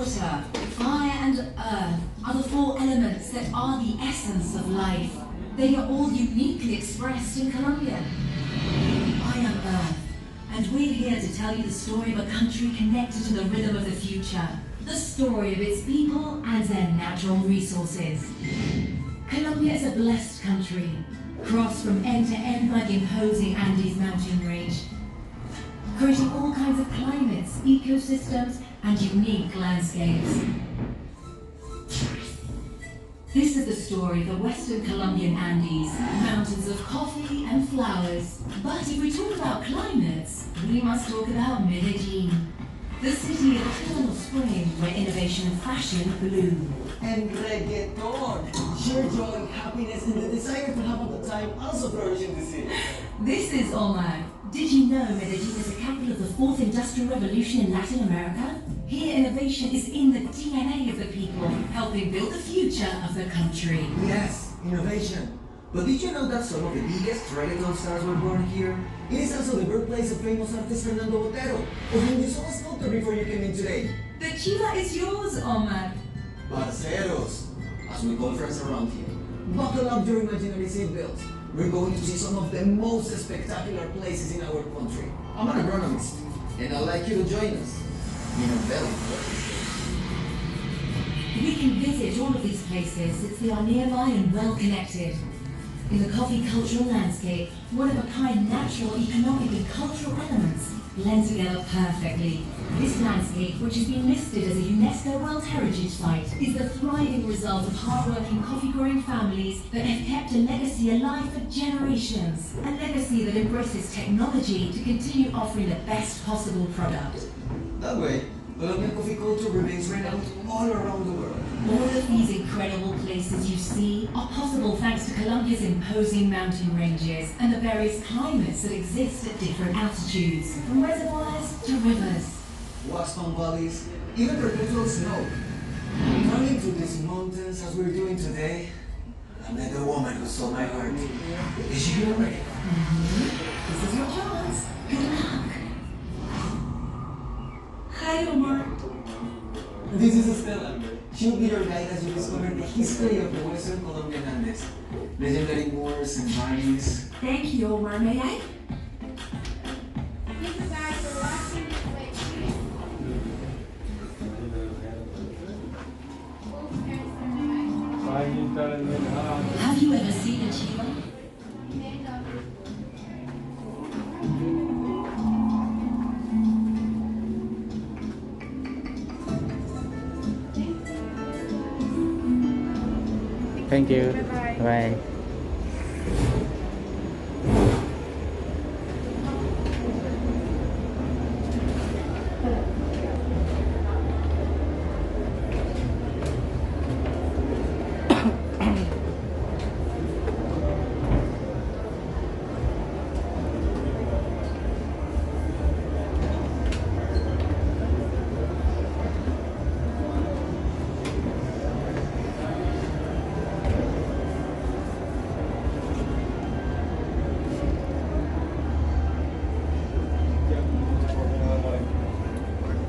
water, fire and earth are the four elements that are the essence of life. They are all uniquely expressed in Colombia. I am Earth, and we're here to tell you the story of a country connected to the rhythm of the future. The story of its people and their natural resources. Colombia is a blessed country, crossed from end to end by the imposing Andes mountain range, creating all kinds of climates, ecosystems, and unique landscapes. This is the story of the Western Colombian Andes, mountains of coffee and flowers. But if we talk about climates, we must talk about Medellin, the city of eternal spring where innovation and fashion bloom. And reggaeton, sheer joy, happiness, and the desire to have a good time also flourish in the city. This is Omar. Did you know Medellin is the capital of the fourth industrial revolution in Latin America? Here, innovation is in the DNA of the people, helping build the future of the country. Yes, innovation. But did you know that some of the biggest reggaeton stars were born here? It is also the birthplace of famous artist Fernando Botero, of whom you saw a sculpture before you came in today. The chiva is yours, Omar. Parceros, as we call friends around here. Buckle up your imaginary seatbelts. We're going to see some of the most spectacular places in our country. I'm an agronomist, and I'd like you to join us in a very important We can visit all of these places since they are nearby and well connected. In the coffee cultural landscape, one-of-a-kind natural, economic and cultural elements blend together perfectly. This landscape, which has been listed as a UNESCO World Heritage Site, is the thriving result of hard-working coffee-growing families that have kept a legacy alive for generations. A legacy that embraces technology to continue offering the best possible product. That way, Colombian coffee culture remains renowned all around the world. All of these incredible places you see are possible thanks to Colombia's imposing mountain ranges and the various climates that exist at different altitudes, from reservoirs to rivers. Waxstone valleys, even perpetual snow. Coming to these mountains as we're doing today, I met the woman who stole my heart. Is she here already? This is your chance. Good luck. Hi, Omar. This is Estela. She'll be your guide as you discover the history of the Western Colombian Andes. Legendary moors and valleys. Thank you, Omar. May I? Thank you guys for watching. Have you ever seen a chiva? Thank you. Bye-bye. Bye.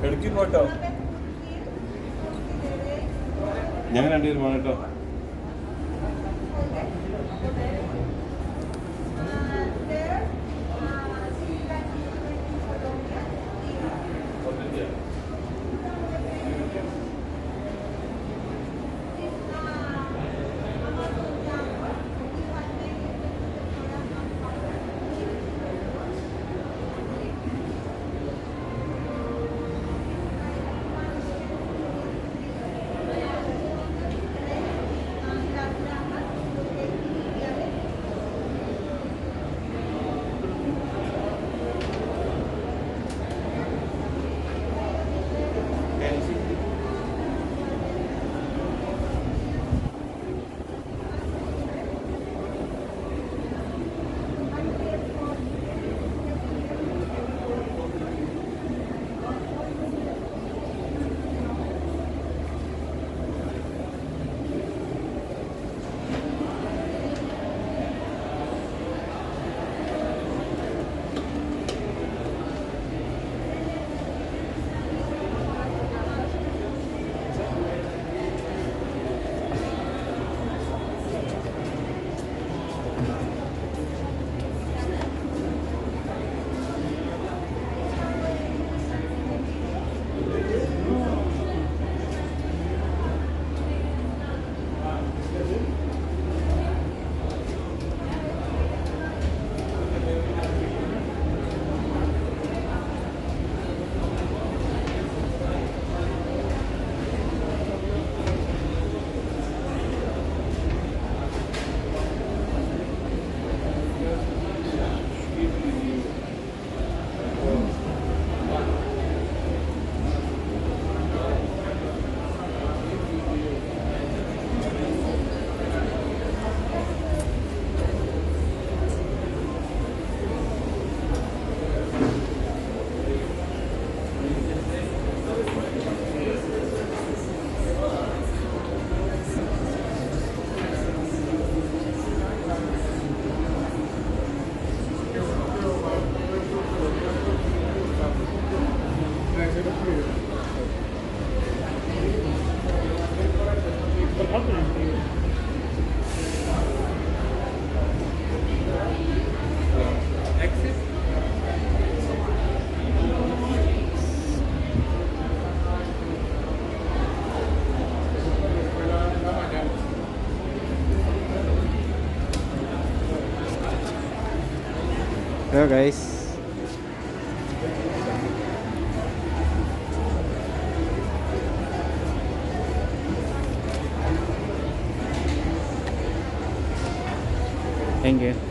എടുക്കി പോട്ടോ ഞങ്ങൾ രണ്ടുപേരും പോകണം കേട്ടോ. Hello guys. Thank you.